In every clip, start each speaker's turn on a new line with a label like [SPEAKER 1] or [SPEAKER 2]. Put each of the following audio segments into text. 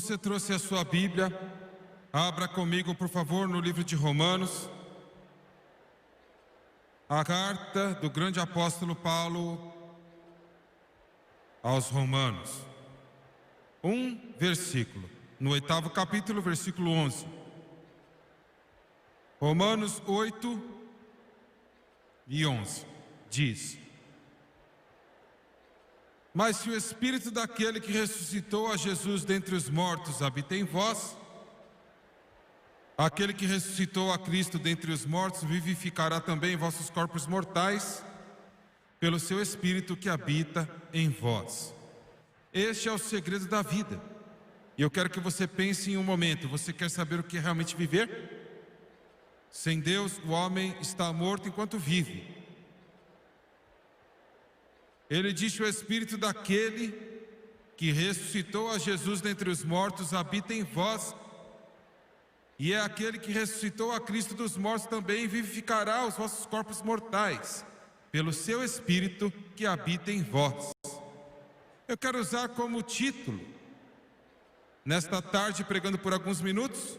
[SPEAKER 1] Você trouxe a sua Bíblia, abra comigo, por favor, no livro de Romanos, a carta do grande apóstolo Paulo aos Romanos. Um versículo, no 8º capítulo, versículo 11. Romanos 8 e 11, diz: Mas se o Espírito daquele que ressuscitou a Jesus dentre os mortos habita em vós, aquele que ressuscitou a Cristo dentre os mortos vivificará também vossos corpos mortais, pelo seu Espírito que habita em vós. Este é o segredo da vida. E eu quero que você pense em um momento. Você quer saber o que é realmente viver? Sem Deus, o homem está morto enquanto vive. Ele diz que o Espírito daquele que ressuscitou a Jesus dentre os mortos habita em vós, e é aquele que ressuscitou a Cristo dos mortos também vivificará os vossos corpos mortais, pelo seu Espírito que habita em vós. Eu quero usar como título, nesta tarde, pregando por alguns minutos,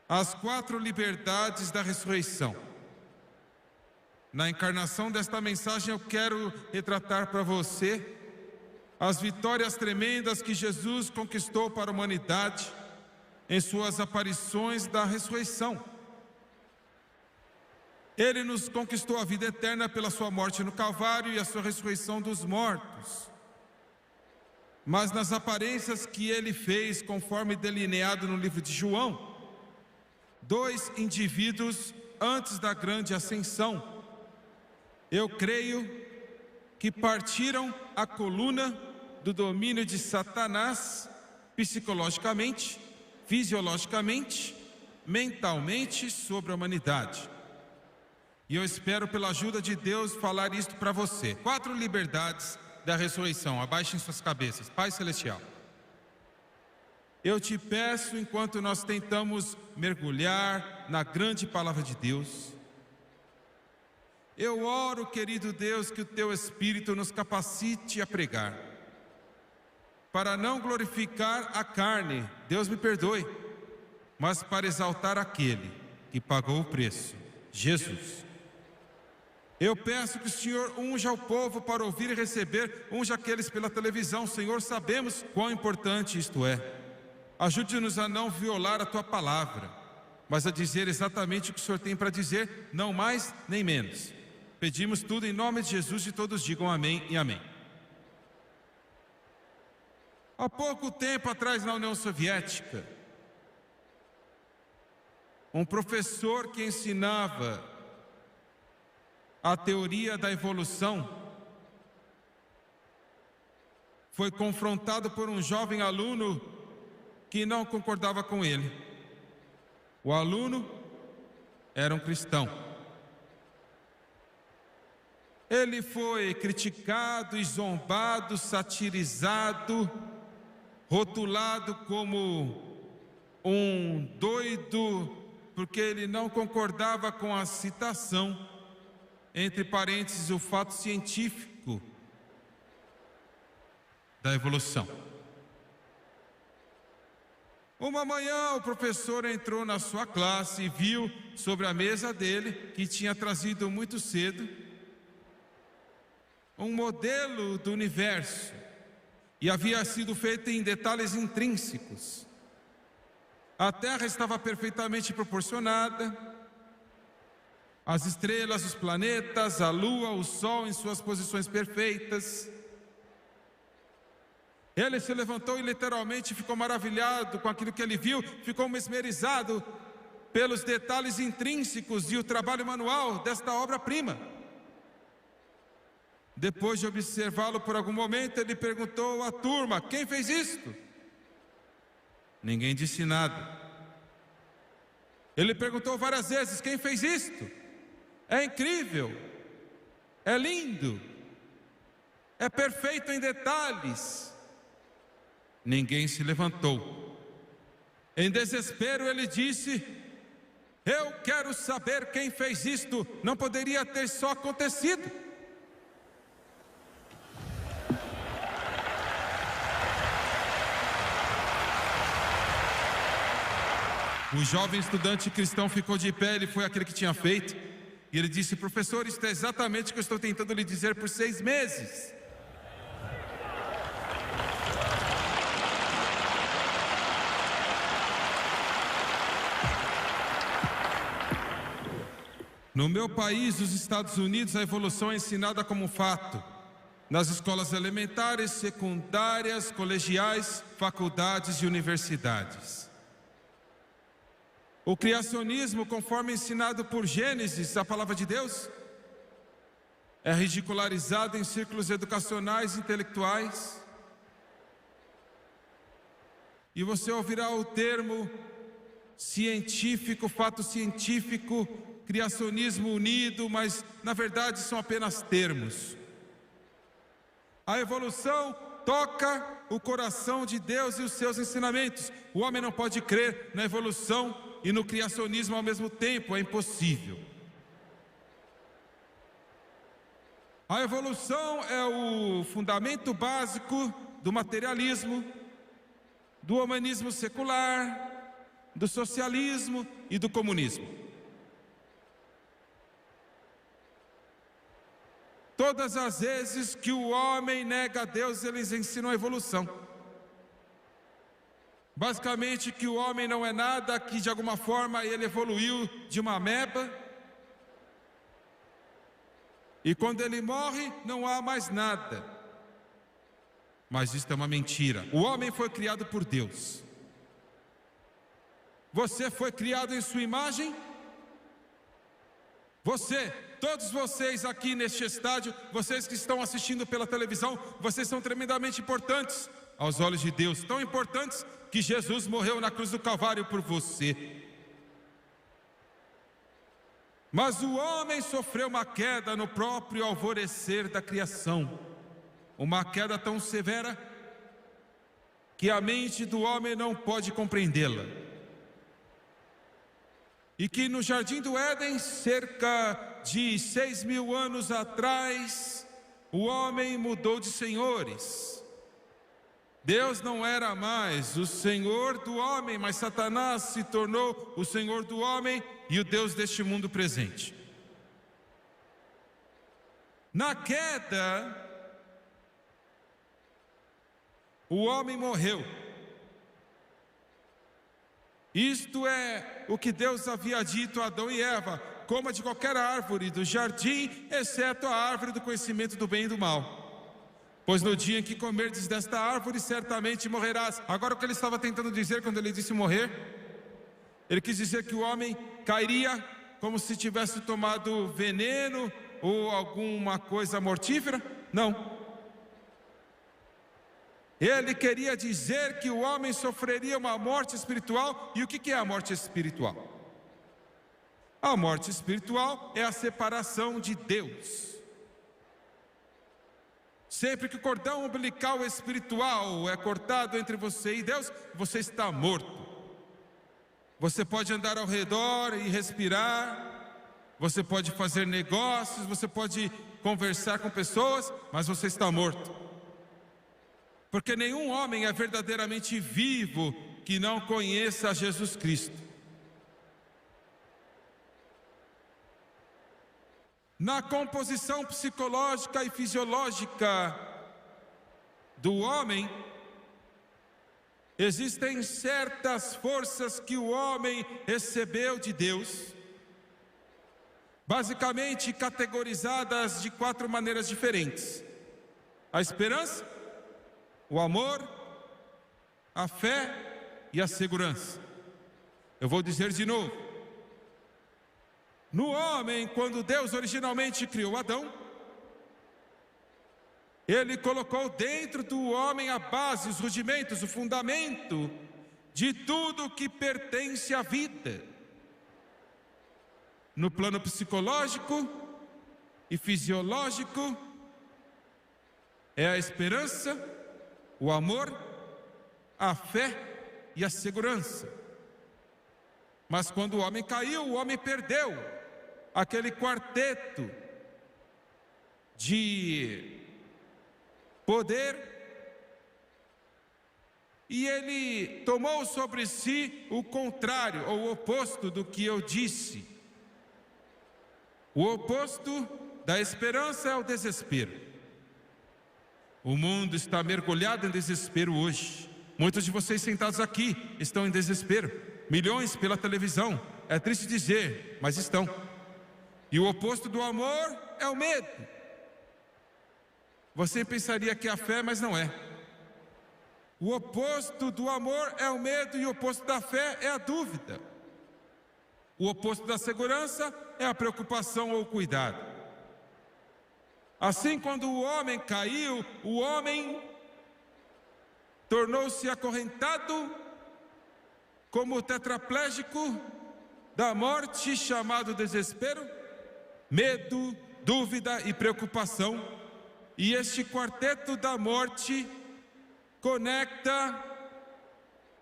[SPEAKER 1] as 4 liberdades da ressurreição. Na encarnação desta mensagem eu quero retratar para você as vitórias tremendas que Jesus conquistou para a humanidade em suas aparições da ressurreição. Ele nos conquistou a vida eterna pela sua morte no Calvário e a sua ressurreição dos mortos. Mas nas aparências que ele fez, conforme delineado no livro de João, 2 indivíduos antes da grande ascensão, eu creio que partiram a coluna do domínio de Satanás psicologicamente, fisiologicamente, mentalmente sobre a humanidade. E eu espero, pela ajuda de Deus, falar isto para você. 4 liberdades da ressurreição. Abaixem suas cabeças. Pai Celestial, eu te peço, enquanto nós tentamos mergulhar na grande palavra de Deus, eu oro, querido Deus, que o teu Espírito nos capacite a pregar, para não glorificar a carne, Deus me perdoe, mas para exaltar aquele que pagou o preço, Jesus. Eu peço que o Senhor unja o povo para ouvir e receber, unja aqueles pela televisão. Senhor, sabemos quão importante isto é. Ajude-nos a não violar a tua palavra, mas a dizer exatamente o que o Senhor tem para dizer, não mais nem menos. Pedimos tudo em nome de Jesus e todos digam amém e amém. Há pouco tempo atrás, na União Soviética, um professor que ensinava a teoria da evolução foi confrontado por um jovem aluno que não concordava com ele. O aluno era um cristão. Ele foi criticado e zombado, satirizado, rotulado como um doido, porque ele não concordava com a citação, entre parênteses, o fato científico da evolução. Uma manhã o professor entrou na sua classe e viu sobre a mesa dele, que tinha trazido muito cedo, um modelo do universo, e havia sido feito em detalhes intrínsecos. A Terra estava perfeitamente proporcionada, as estrelas, os planetas, a Lua, o Sol em suas posições perfeitas. Ele se levantou e literalmente ficou maravilhado com aquilo que ele viu, ficou mesmerizado pelos detalhes intrínsecos e o trabalho manual desta obra-prima. Depois de observá-lo por algum momento, ele perguntou à turma: quem fez isto? Ninguém disse nada. Ele perguntou várias vezes: quem fez isto? É incrível, é lindo, é perfeito em detalhes. Ninguém se levantou. Em desespero ele disse: eu quero saber quem fez isto. Não poderia ter só acontecido. O jovem estudante cristão ficou de pé, ele foi aquele que tinha feito, e ele disse: professor, isto é exatamente o que eu estou tentando lhe dizer por 6 meses. No meu país, os Estados Unidos, a evolução é ensinada como um fato. Nas escolas elementares, secundárias, colegiais, faculdades e universidades. O criacionismo, conforme ensinado por Gênesis, a palavra de Deus, é ridicularizado em círculos educacionais e intelectuais. E você ouvirá o termo científico, fato científico, criacionismo unido, mas na verdade são apenas termos. A evolução toca o coração de Deus e os seus ensinamentos. O homem não pode crer na evolução e no criacionismo ao mesmo tempo, é impossível. A evolução é o fundamento básico do materialismo, do humanismo secular, do socialismo e do comunismo. Todas as vezes que o homem nega a Deus, eles ensinam a evolução. Basicamente que o homem não é nada, que de alguma forma ele evoluiu de uma ameba. E quando ele morre, não há mais nada. Mas isso é uma mentira. O homem foi criado por Deus. Você foi criado em sua imagem? Todos vocês aqui neste estádio, vocês que estão assistindo pela televisão, vocês são tremendamente importantes aos olhos de Deus, tão importantes que Jesus morreu na cruz do Calvário por você. Mas o homem sofreu uma queda no próprio alvorecer da criação, uma queda tão severa que a mente do homem não pode compreendê-la. E que no Jardim do Éden, cerca de 6.000 anos atrás, o homem mudou de senhores. Deus não era mais o Senhor do homem, mas Satanás se tornou o Senhor do homem e o Deus deste mundo presente. Na queda, o homem morreu. Isto é o que Deus havia dito a Adão e Eva: coma de qualquer árvore do jardim, exceto a árvore do conhecimento do bem e do mal. Pois no dia em que comerdes desta árvore, certamente morrerás. Agora, o que ele estava tentando dizer quando ele disse morrer? Ele quis dizer que o homem cairia como se tivesse tomado veneno ou alguma coisa mortífera? Não. Ele queria dizer que o homem sofreria uma morte espiritual. E o que é a morte espiritual? A morte espiritual é a separação de Deus. Sempre que o cordão umbilical espiritual é cortado entre você e Deus, você está morto. Você pode andar ao redor e respirar, você pode fazer negócios, você pode conversar com pessoas, mas você está morto. Porque nenhum homem é verdadeiramente vivo que não conheça Jesus Cristo. Na composição psicológica e fisiológica do homem, existem certas forças que o homem recebeu de Deus, basicamente categorizadas de 4 maneiras diferentes: a esperança, o amor, a fé e a segurança. Eu vou dizer de novo. No homem, quando Deus originalmente criou Adão, Ele colocou dentro do homem a base, os rudimentos, o fundamento de tudo que pertence à vida. No plano psicológico e fisiológico, é a esperança, o amor, a fé e a segurança. Mas quando o homem caiu, o homem perdeu aquele quarteto de poder, e ele tomou sobre si o contrário, ou o oposto do que eu disse. O oposto da esperança é o desespero. O mundo está mergulhado em desespero hoje. Muitos de vocês sentados aqui estão em desespero. Milhões pela televisão. É triste dizer, mas estão. E o oposto do amor é o medo. Você pensaria que é a fé, mas não é. O oposto do amor é o medo e o oposto da fé é a dúvida. O oposto da segurança é a preocupação ou o cuidado. Assim, quando o homem caiu, o homem tornou-se acorrentado como o tetraplégico da morte, chamado desespero, medo, dúvida e preocupação. E este quarteto da morte conecta,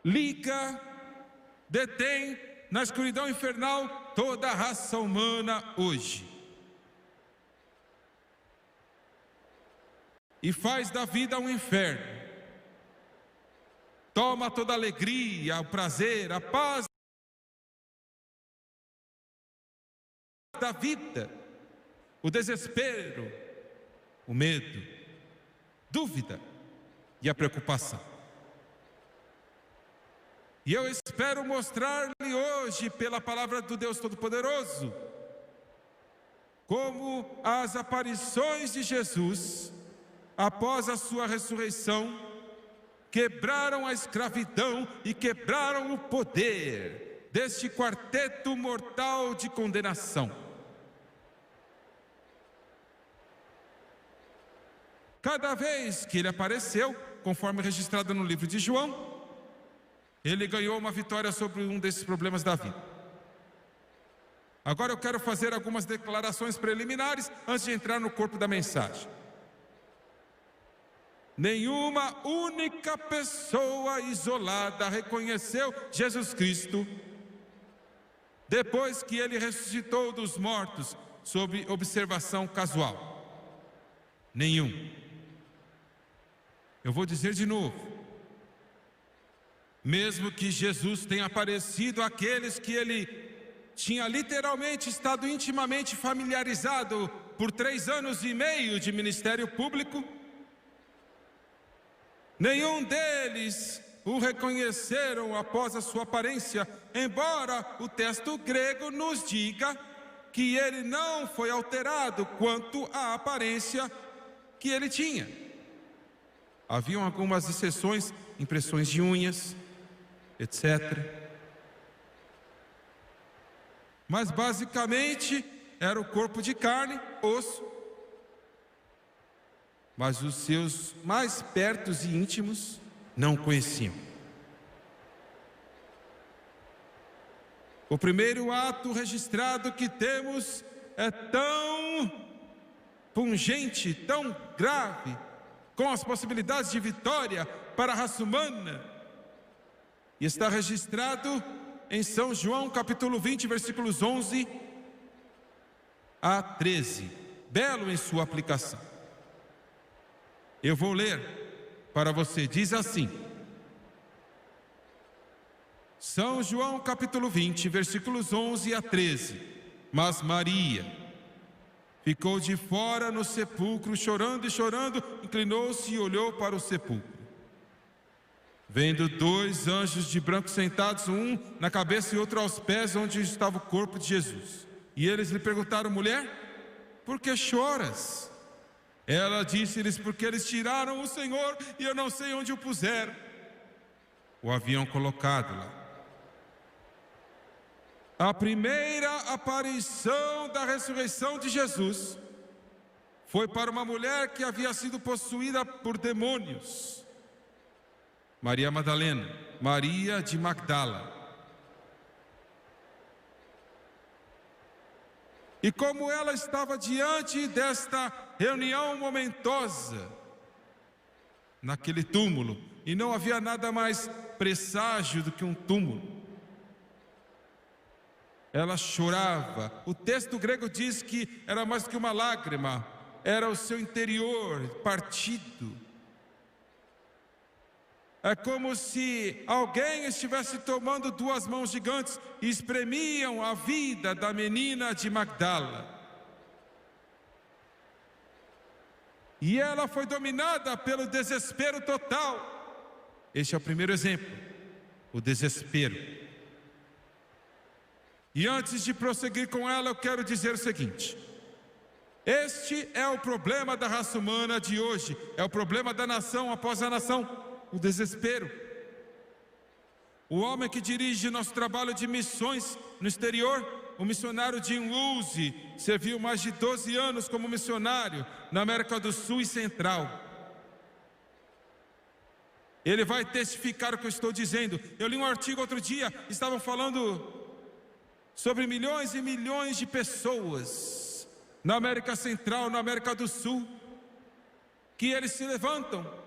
[SPEAKER 1] liga, detém na escuridão infernal toda a raça humana hoje. E faz da vida um inferno. Toma toda a alegria, o prazer, a paz da vida, o desespero, o medo, dúvida e a preocupação. E eu espero mostrar-lhe hoje, pela palavra do Deus Todo-Poderoso, como as aparições de Jesus, após a sua ressurreição, quebraram a escravidão e quebraram o poder deste quarteto mortal de condenação. Cada vez que ele apareceu, conforme registrado no livro de João, ele ganhou uma vitória sobre um desses problemas da vida. Agora eu quero fazer algumas declarações preliminares antes de entrar no corpo da mensagem. Nenhuma única pessoa isolada reconheceu Jesus Cristo depois que ele ressuscitou dos mortos, sob observação casual. Nenhum. Eu vou dizer de novo. Mesmo que Jesus tenha aparecido àqueles que ele tinha literalmente estado intimamente familiarizado por 3 anos e meio de ministério público, nenhum deles o reconheceram após a sua aparência, embora o texto grego nos diga que ele não foi alterado quanto à aparência que ele tinha. Haviam algumas exceções, impressões de unhas, etc. Mas basicamente era o corpo de carne, osso. Mas os seus mais pertos e íntimos não o conheciam. O primeiro ato registrado que temos é tão pungente, tão grave, com as possibilidades de vitória para a raça humana. E está registrado em São João capítulo 20, versículos 11 a 13. Belo em sua aplicação. Eu vou ler para você. Diz assim: São João capítulo 20, versículos 11 a 13. Mas Maria ficou de fora no sepulcro, chorando e chorando, inclinou-se e olhou para o sepulcro. Vendo 2 anjos de branco sentados, um na cabeça e outro aos pés, onde estava o corpo de Jesus. E eles lhe perguntaram: mulher, por que choras? Ela disse-lhes: porque eles tiraram o Senhor e eu não sei onde o puseram. O haviam colocado lá. A primeira aparição da ressurreição de Jesus foi para uma mulher que havia sido possuída por demônios. Maria Madalena, Maria de Magdala. E como ela estava diante desta reunião momentosa, naquele túmulo, e não havia nada mais presságio do que um túmulo, ela chorava. O texto grego diz que era mais do que uma lágrima, era o seu interior partido. É como se alguém estivesse tomando duas mãos gigantes e espremiam a vida da menina de Magdala. E ela foi dominada pelo desespero total. Este é o primeiro exemplo, o desespero. E antes de prosseguir com ela, eu quero dizer o seguinte: este é o problema da raça humana de hoje, é o problema da nação após a nação. O desespero. O homem que dirige nosso trabalho de missões no exterior, o missionário Jim Woolsey, serviu mais de 12 anos como missionário na América do Sul e Central. Ele vai testificar o que eu estou dizendo. Eu li um artigo outro dia, estavam falando sobre milhões e milhões de pessoas na América Central, na América do Sul, que eles se levantam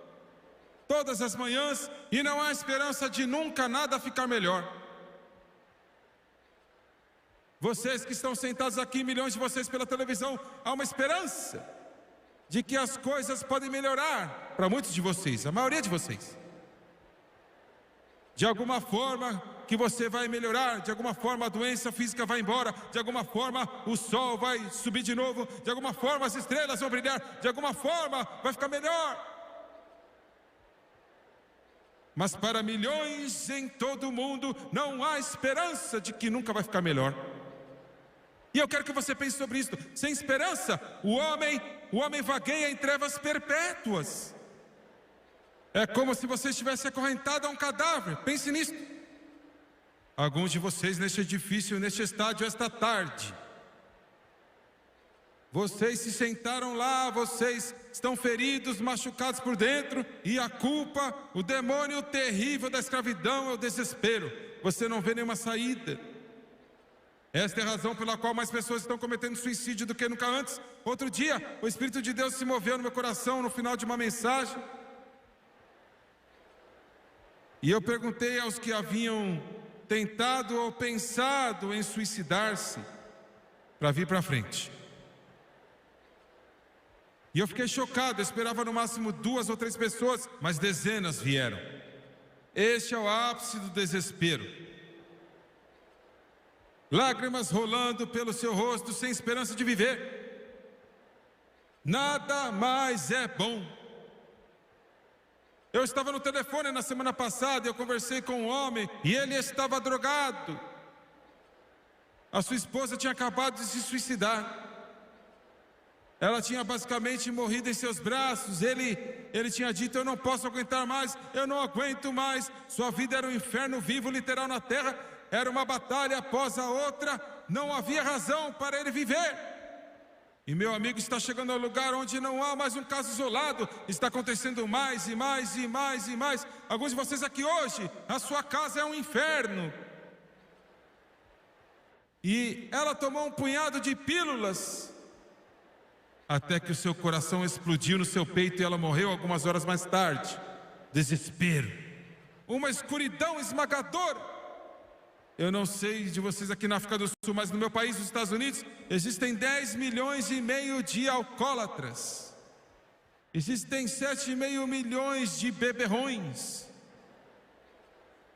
[SPEAKER 1] todas as manhãs e não há esperança de nunca nada ficar melhor. Vocês que estão sentados aqui, milhões de vocês pela televisão, há uma esperança de que as coisas podem melhorar para muitos de vocês, a maioria de vocês. De alguma forma que você vai melhorar, de alguma forma a doença física vai embora, de alguma forma o sol vai subir de novo, de alguma forma as estrelas vão brilhar, de alguma forma vai ficar melhor. Mas para milhões em todo o mundo não há esperança de que nunca vai ficar melhor. E eu quero que você pense sobre isso. Sem esperança, o homem vagueia em trevas perpétuas. É como se você estivesse acorrentado a um cadáver. Pense nisso. Alguns de vocês neste edifício, neste estádio, esta tarde, vocês se sentaram lá, vocês estão feridos, machucados por dentro, e a culpa, o demônio terrível da escravidão é o desespero. Você não vê nenhuma saída. Esta é a razão pela qual mais pessoas estão cometendo suicídio do que nunca antes. Outro dia, o Espírito de Deus se moveu no meu coração no final de uma mensagem. E eu perguntei aos que haviam tentado ou pensado em suicidar-se para vir para frente. E eu fiquei chocado, eu esperava no máximo 2 ou 3 pessoas, mas dezenas vieram. Este é o ápice do desespero. Lágrimas rolando pelo seu rosto, sem esperança de viver. Nada mais é bom. Eu estava no telefone na semana passada, eu conversei com um homem e ele estava drogado. A sua esposa tinha acabado de se suicidar. Ela tinha basicamente morrido em seus braços. Ele tinha dito: eu não posso aguentar mais, eu não aguento mais. Sua vida era um inferno vivo, literal, na terra. Era uma batalha após a outra. Não havia razão para ele viver. E meu amigo está chegando a um lugar onde não há mais um caso isolado. Está acontecendo mais e mais e mais e mais. Alguns de vocês aqui hoje, a sua casa é um inferno. E ela tomou um punhado de pílulas até que o seu coração explodiu no seu peito e ela morreu algumas horas mais tarde. Desespero. Uma escuridão esmagadora. Eu não sei de vocês aqui na África do Sul, mas no meu país, nos Estados Unidos, existem 10,5 milhões de alcoólatras. Existem 7,5 milhões de beberrões.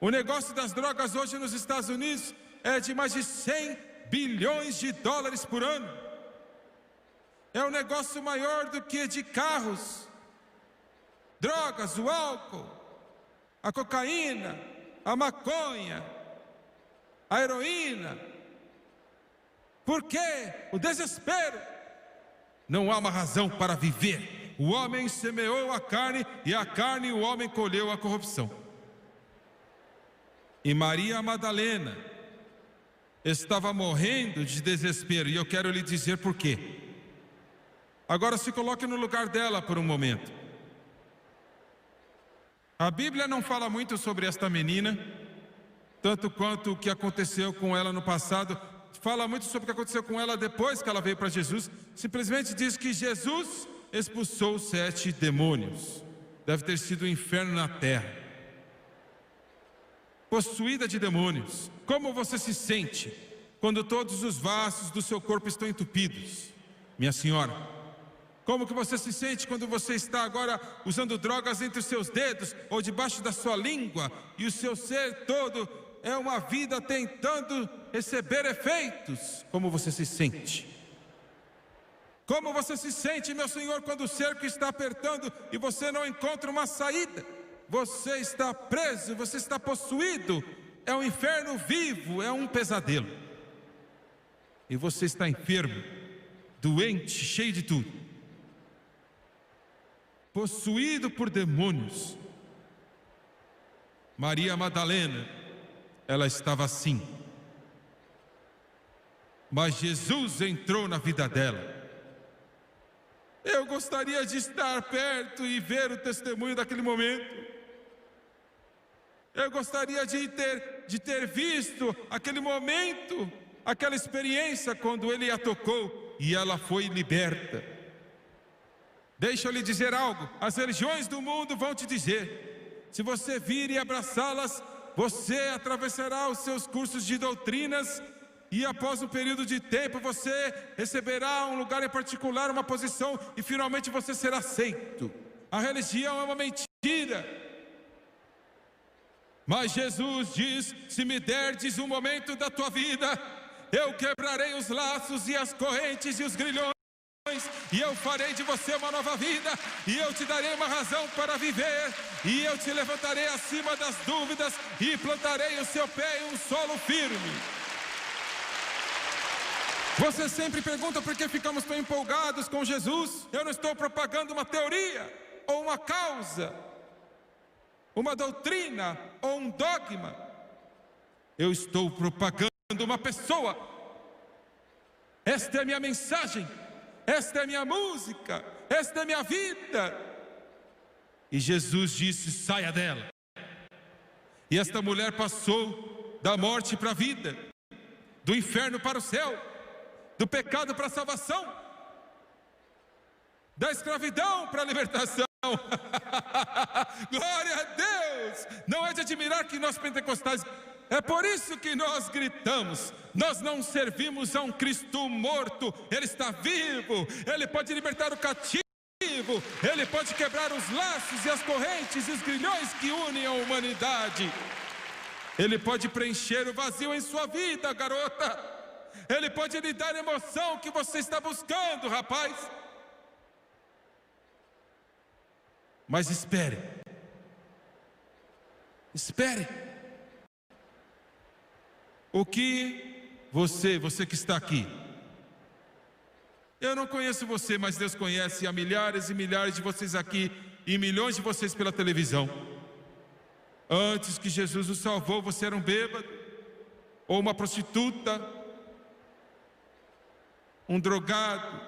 [SPEAKER 1] O negócio das drogas hoje nos Estados Unidos é de mais de 100 bilhões de dólares por ano. É um negócio maior do que de carros, drogas, o álcool, a cocaína, a maconha, a heroína. Por quê? O desespero. Não há uma razão para viver. O homem semeou a carne e a carne o homem colheu a corrupção. E Maria Madalena estava morrendo de desespero, e eu quero lhe dizer por quê. Agora se coloque no lugar dela por um momento. A Bíblia não fala muito sobre esta menina, tanto quanto o que aconteceu com ela no passado. Fala muito sobre o que aconteceu com ela depois que ela veio para Jesus. Simplesmente diz que Jesus expulsou 7 demônios. Deve ter sido um inferno na terra. Possuída de demônios. Como você se sente quando todos os vasos do seu corpo estão entupidos? Minha senhora, Como que você se sente quando você está agora usando drogas entre os seus dedos ou debaixo da sua língua e o seu ser todo é uma vida tentando receber efeitos? Como você se sente? Como você se sente, meu Senhor, quando o cerco está apertando e você não encontra uma saída? Você está preso, você está possuído. É um inferno vivo, é um pesadelo. E você está enfermo, doente, cheio de tudo, possuído por demônios. Maria Madalena, ela estava assim. Mas Jesus entrou na vida dela. Eu gostaria de estar perto e ver o testemunho daquele momento. Eu gostaria de ter visto aquele momento, aquela experiência quando ele a tocou e ela foi liberta. Deixa eu lhe dizer algo, as religiões do mundo vão te dizer, se você vir e abraçá-las, você atravessará os seus cursos de doutrinas e após um período de tempo você receberá um lugar em particular, uma posição e finalmente você será aceito. A religião é uma mentira. Mas Jesus diz, se me derdes um momento da tua vida, eu quebrarei os laços e as correntes e os grilhões, e eu farei de você uma nova vida, e eu te darei uma razão para viver, e eu te levantarei acima das dúvidas, e plantarei o seu pé em um solo firme. Você sempre pergunta por que ficamos tão empolgados com Jesus. Eu não estou propagando uma teoria, ou uma causa, uma doutrina ou um dogma. Eu estou propagando uma pessoa. Esta é a minha mensagem, esta é a minha música, esta é a minha vida. E Jesus disse, saia dela. E esta mulher passou da morte para a vida, do inferno para o céu, do pecado para a salvação, da escravidão para a libertação. Glória a Deus! Não é de admirar que nós pentecostais, é por isso que nós gritamos. Nós não servimos a um Cristo morto, Ele está vivo, Ele pode libertar o cativo, Ele pode quebrar os laços e as correntes e os grilhões que unem a humanidade. Ele pode preencher o vazio em sua vida, garota. Ele pode lhe dar a emoção que você está buscando, rapaz. Mas espere. Espere. O que você que está aqui, eu não conheço você, mas Deus conhece a milhares e milhares de vocês aqui e milhões de vocês pela televisão. Antes que Jesus o salvou, você era um bêbado, ou uma prostituta, um drogado,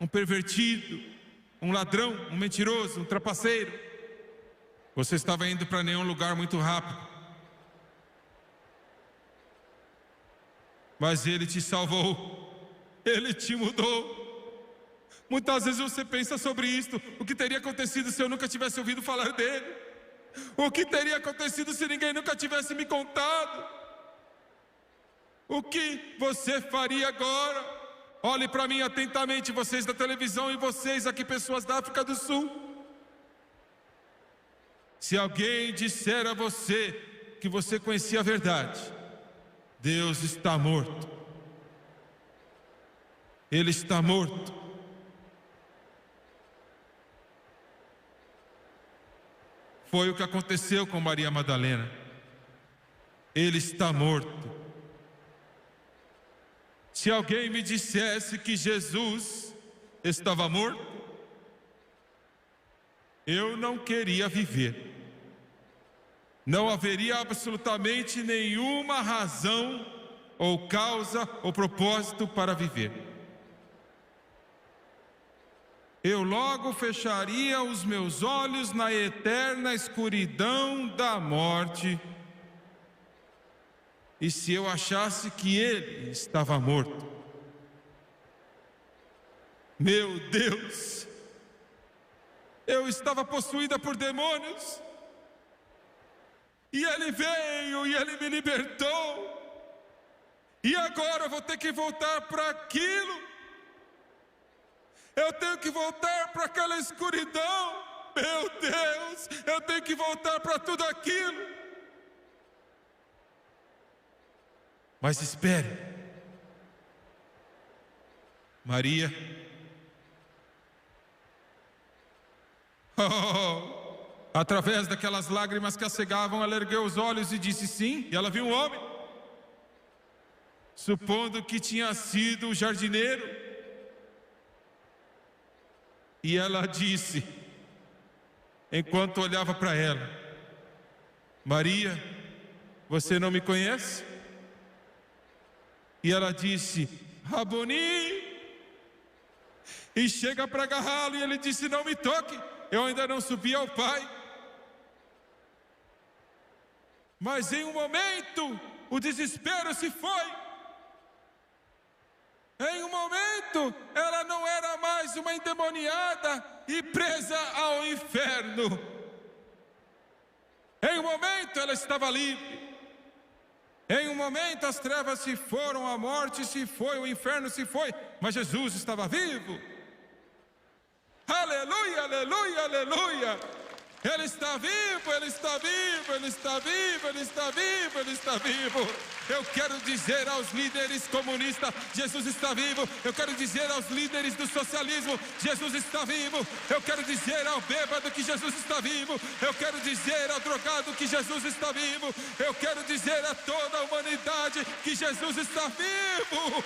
[SPEAKER 1] um pervertido, um ladrão, um mentiroso, um trapaceiro. Você estava indo para nenhum lugar muito rápido, mas Ele te salvou, Ele te mudou. Muitas vezes você pensa sobre isto: o que teria acontecido se eu nunca tivesse ouvido falar dele? O que teria acontecido se ninguém nunca tivesse me contado? O que você faria agora? Olhe para mim atentamente, vocês da televisão e vocês aqui, pessoas da África do Sul. Se alguém disser a você que você conhecia a verdade, Deus está morto. Ele está morto. Foi o que aconteceu com Maria Madalena. Ele está morto. Se alguém me dissesse que Jesus estava morto, eu não queria viver. Não haveria absolutamente nenhuma razão, ou causa, ou propósito para viver. Eu logo fecharia os meus olhos na eterna escuridão da morte. E se eu achasse que ele estava morto, meu Deus, eu estava possuída por demônios, e ele veio e ele me libertou, e agora eu vou ter que voltar para aquilo. Eu tenho que voltar para aquela escuridão. Meu Deus, eu tenho que voltar para tudo aquilo. Mas espere. Maria, através daquelas lágrimas que a cegavam, ela ergueu os olhos e disse sim, e ela viu um homem, supondo que tinha sido o jardineiro. E ela disse, enquanto olhava para ela: Maria, você não me conhece? E ela disse: Raboni. E chega para agarrá-lo e ele disse: não me toque, eu ainda não subi ao Pai. Mas em um momento o desespero se foi. Em um momento ela não era mais uma endemoniada e presa ao inferno. Em um momento ela estava livre. Em um momento as trevas se foram, a morte se foi, o inferno se foi, mas Jesus estava vivo. Aleluia, aleluia, aleluia. Ele está vivo, Ele está vivo, Ele está vivo, Ele está vivo, Ele está vivo. Eu quero dizer aos líderes comunistas, Jesus está vivo. Eu quero dizer aos líderes do socialismo, Jesus está vivo. Eu quero dizer ao bêbado que Jesus está vivo. Eu quero dizer ao drogado que Jesus está vivo. Eu quero dizer a toda a humanidade que Jesus está vivo.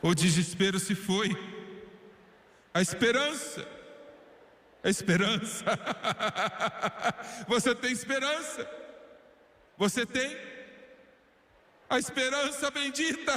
[SPEAKER 1] O desespero se foi, a esperança, você tem esperança, você tem a esperança bendita.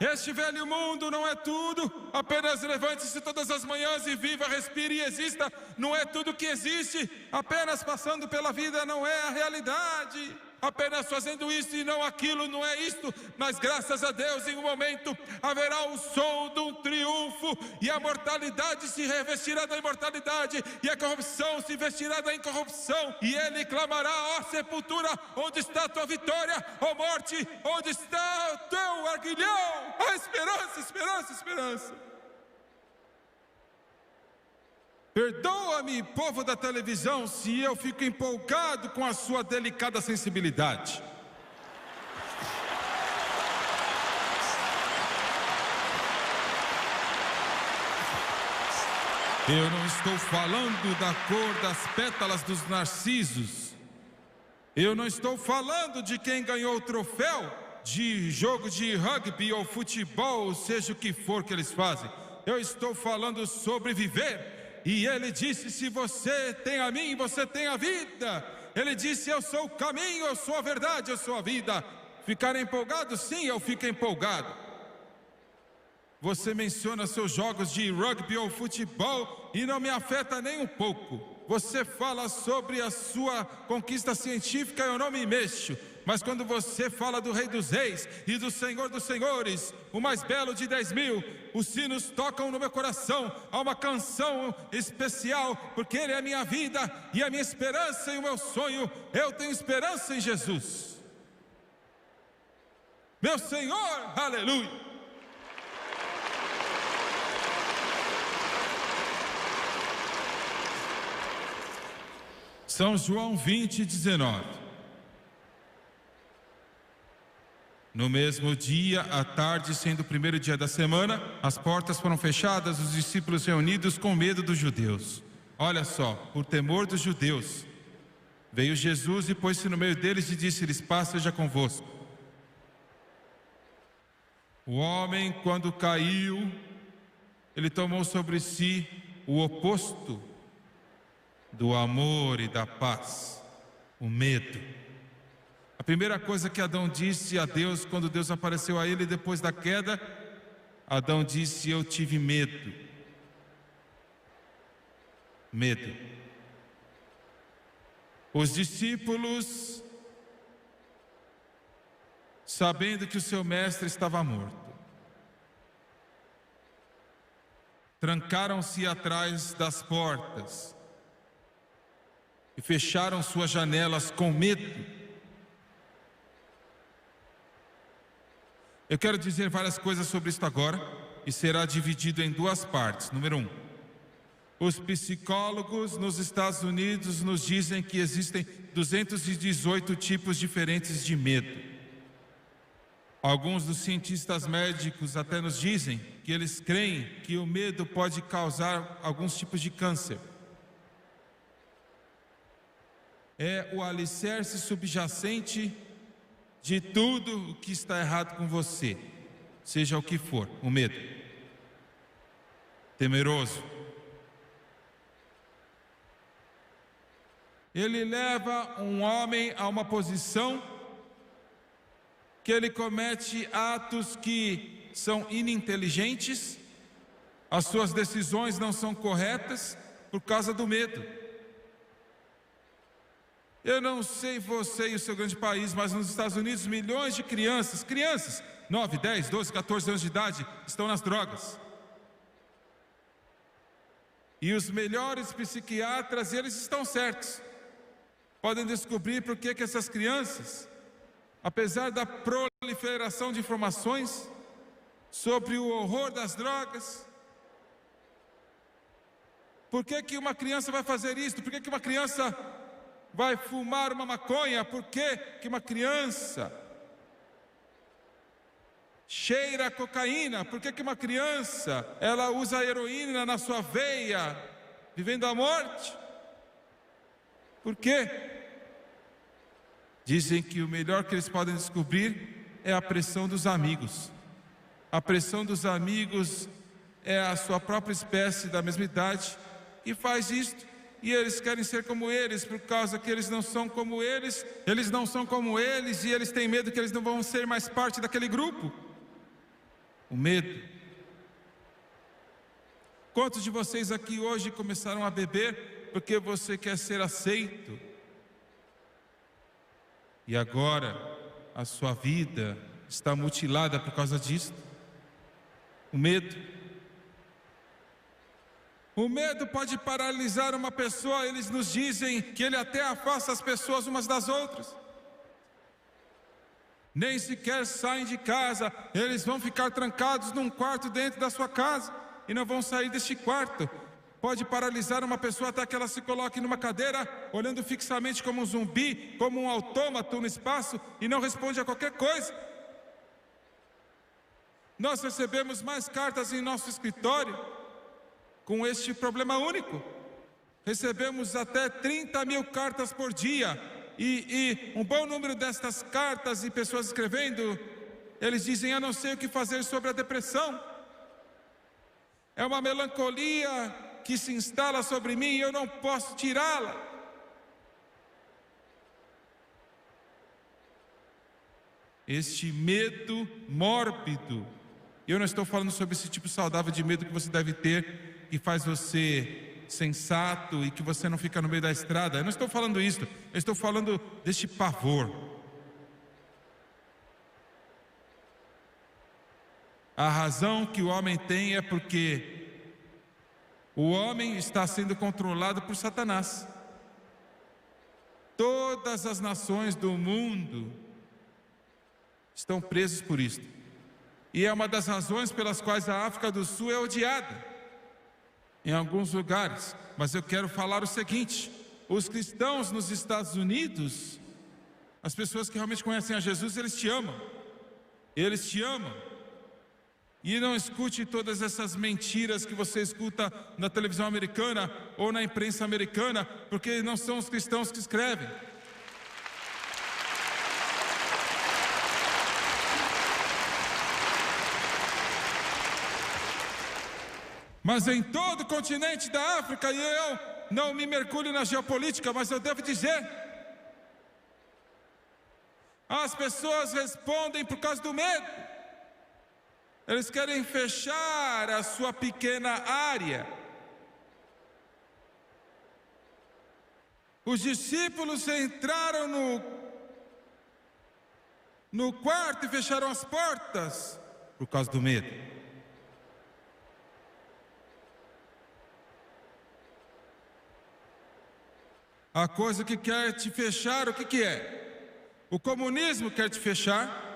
[SPEAKER 1] Este velho mundo não é tudo, apenas levante-se todas as manhãs e viva, respire e exista. Não é tudo que existe, apenas passando pela vida não é a realidade. Apenas fazendo isso e não aquilo, não é isto. Mas graças a Deus, em um momento haverá o som de um triunfo, e a mortalidade se revestirá da imortalidade, e a corrupção se vestirá da incorrupção. E ele clamará: ó sepultura, onde está a tua vitória? Ó morte, onde está o teu aguilhão? A esperança, esperança, esperança. Perdoa-me, povo da televisão, se eu fico empolgado com a sua delicada sensibilidade. Eu não estou falando da cor das pétalas dos narcisos. Eu não estou falando de quem ganhou o troféu de jogo de rugby ou futebol, seja o que for que eles fazem. Eu estou falando sobre viver. E ele disse: se você tem a mim, você tem a vida. Ele disse: eu sou o caminho, eu sou a verdade, eu sou a vida. Ficar empolgado? Sim, eu fico empolgado. Você menciona seus jogos de rugby ou futebol e não me afeta nem um pouco. Você fala sobre a sua conquista científica, eu não me mexo. Mas quando você fala do Rei dos Reis e do Senhor dos Senhores, o mais belo de 10.000, os sinos tocam no meu coração. Há uma canção especial, porque Ele é a minha vida e a minha esperança e o meu sonho. Eu tenho esperança em Jesus, meu Senhor, aleluia. São João 20:19. No mesmo dia, à tarde, sendo o primeiro dia da semana, as portas foram fechadas, os discípulos reunidos com medo dos judeus. Olha só, por temor dos judeus, veio Jesus e pôs-se no meio deles e disse-lhes: paz seja convosco. O homem, quando caiu, ele tomou sobre si o oposto do amor e da paz, o medo. A primeira coisa que Adão disse a Deus, quando Deus apareceu a ele depois da queda, Adão disse: eu tive medo. Medo. Os discípulos, sabendo que o seu mestre estava morto, trancaram-se atrás das portas e fecharam suas janelas com medo. Eu quero dizer várias coisas sobre isso agora e será dividido em duas partes. Número 1. Os psicólogos nos Estados Unidos nos dizem que existem 218 tipos diferentes de medo. Alguns dos cientistas médicos até nos dizem que eles creem que o medo pode causar alguns tipos de câncer. É o alicerce subjacente de tudo o que está errado com você, seja o que for, o medo. Temeroso. Ele leva um homem a uma posição que ele comete atos que são ininteligentes, as suas decisões não são corretas por causa do medo. Eu não sei você e o seu grande país, mas nos Estados Unidos milhões de crianças, 9, 10, 12, 14 anos de idade, estão nas drogas. E os melhores psiquiatras, eles estão certos, podem descobrir por que essas crianças, apesar da proliferação de informações sobre o horror das drogas, por que uma criança vai fazer isso? Por que uma criança vai fumar uma maconha? Por que uma criança cheira cocaína? Por que uma criança ela usa heroína na sua veia, vivendo a morte? Por quê? Dizem que o melhor que eles podem descobrir é a pressão dos amigos. A pressão dos amigos é a sua própria espécie da mesma idade e faz isto. E eles querem ser como eles, por causa que eles não são como eles não são como eles, e eles têm medo que eles não vão ser mais parte daquele grupo. O medo. Quantos de vocês aqui hoje começaram a beber porque você quer ser aceito? E agora a sua vida está mutilada por causa disso. O medo. O medo pode paralisar uma pessoa. Eles nos dizem que ele até afasta as pessoas umas das outras. Nem sequer saem de casa. Eles vão ficar trancados num quarto dentro da sua casa e não vão sair deste quarto. Pode paralisar uma pessoa até que ela se coloque numa cadeira, olhando fixamente como um zumbi, como um autômato no espaço, e não responde a qualquer coisa. Nós recebemos mais cartas em nosso escritório com este problema único. Recebemos até 30.000 cartas por dia, e um bom número destas cartas e pessoas escrevendo, eles dizem: eu não sei o que fazer sobre a depressão. É uma melancolia que se instala sobre mim e eu não posso tirá-la. Este medo mórbido, eu não estou falando sobre esse tipo saudável de medo que você deve ter, que faz você sensato e que você não fica no meio da estrada. Eu não estou falando isso, eu estou falando deste pavor. A razão que o homem tem é porque o homem está sendo controlado por Satanás. Todas as nações do mundo estão presas por isto. E é uma das razões pelas quais a África do Sul é odiada em alguns lugares. Mas eu quero falar o seguinte: os cristãos nos Estados Unidos, as pessoas que realmente conhecem a Jesus, eles te amam. Eles te amam. E não escute todas essas mentiras que você escuta na televisão americana ou na imprensa americana, porque não são os cristãos que escrevem. Mas em todo o continente da África, e eu não me mergulho na geopolítica, mas eu devo dizer, as pessoas respondem por causa do medo. Eles querem fechar a sua pequena área. Os discípulos entraram no quarto e fecharam as portas por causa do medo. A coisa que quer te fechar, o que é? O comunismo quer te fechar.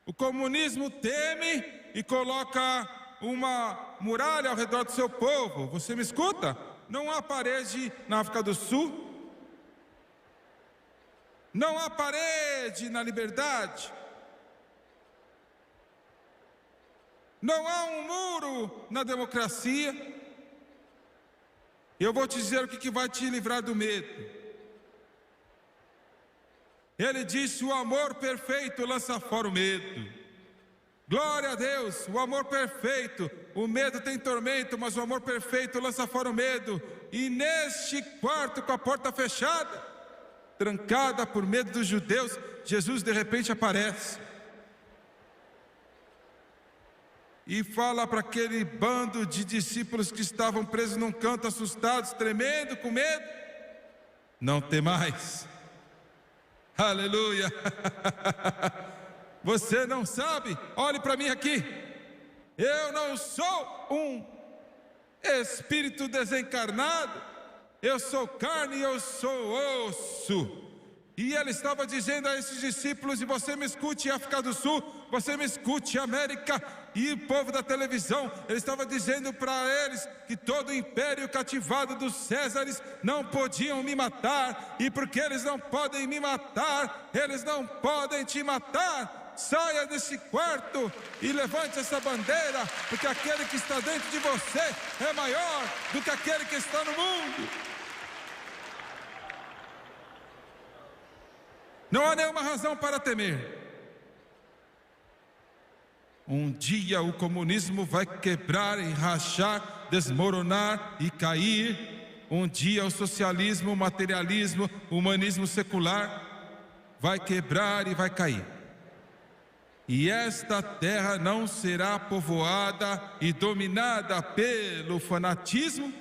[SPEAKER 1] O comunismo teme e coloca uma muralha ao redor do seu povo. Você me escuta? Não há parede na África do Sul. Não há parede na liberdade. Não há um muro na democracia. Eu vou te dizer o que vai te livrar do medo. Ele disse: o amor perfeito lança fora o medo. Glória a Deus, o amor perfeito. O medo tem tormento, mas o amor perfeito lança fora o medo. E neste quarto com a porta fechada, trancada por medo dos judeus, Jesus de repente aparece e fala para aquele bando de discípulos que estavam presos num canto, assustados, tremendo, com medo: não temais. Aleluia. Você não sabe? Olhe para mim aqui. Eu não sou um espírito desencarnado. Eu sou carne e eu sou osso. E ele estava dizendo a esses discípulos: e você me escute, África do Sul, você me escute, América e o povo da televisão. Ele estava dizendo para eles que todo o império cativado dos Césares não podiam me matar. E porque eles não podem me matar, eles não podem te matar. Saia desse quarto e levante essa bandeira, porque aquele que está dentro de você é maior do que aquele que está no mundo. Não há nenhuma razão para temer. Um dia o comunismo vai quebrar e rachar, desmoronar e cair. Um dia o socialismo, o materialismo, o humanismo secular vai quebrar e vai cair. E esta terra não será povoada e dominada pelo fanatismo,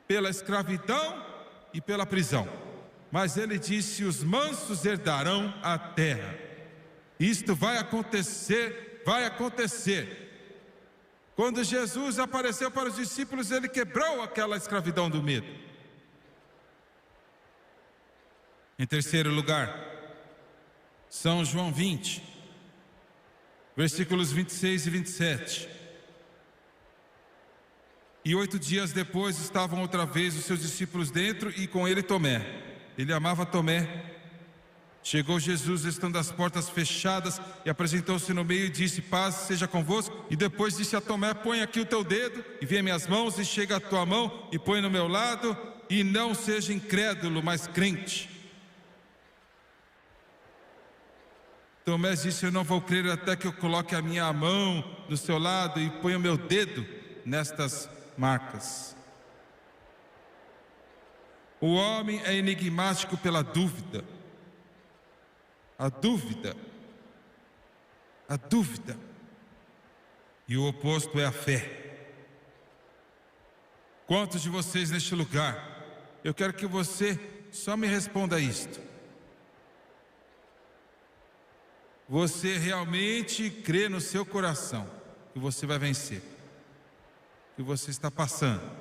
[SPEAKER 1] pela escravidão e pela prisão. Mas ele disse: os mansos herdarão a terra. Isto vai acontecer, vai acontecer. Quando Jesus apareceu para os discípulos, ele quebrou aquela escravidão do medo. Em terceiro lugar, São João 20, versículos 26 e 27. E 8 dias depois estavam outra vez os seus discípulos dentro e com ele Tomé. Ele amava Tomé. Chegou Jesus, estando as portas fechadas, e apresentou-se no meio e disse: paz seja convosco. E depois disse a Tomé: põe aqui o teu dedo e vê minhas mãos, e chega a tua mão e põe no meu lado, e não seja incrédulo, mas crente. Tomé disse: eu não vou crer até que eu coloque a minha mão do seu lado e ponha o meu dedo nestas marcas. O homem é enigmático pela dúvida. A dúvida. A dúvida. E o oposto é a fé. Quantos de vocês neste lugar, eu quero que você só me responda isto: você realmente crê no seu coração que você vai vencer, que você está passando?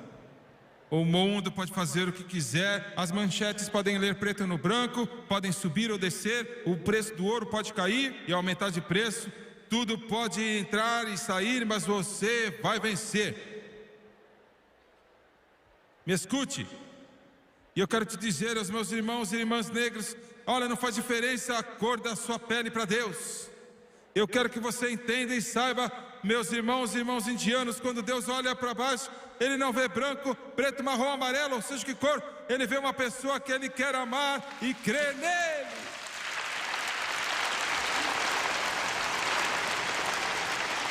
[SPEAKER 1] O mundo pode fazer o que quiser, as manchetes podem ler preto no branco, podem subir ou descer, o preço do ouro pode cair e aumentar de preço, tudo pode entrar e sair, mas você vai vencer. Me escute, e eu quero te dizer aos meus irmãos e irmãs negros: olha, não faz diferença a cor da sua pele para Deus. Eu quero que você entenda e saiba, meus irmãos e irmãos indianos, quando Deus olha para baixo, Ele não vê branco, preto, marrom, amarelo, ou seja que cor, Ele vê uma pessoa que Ele quer amar e crer nele.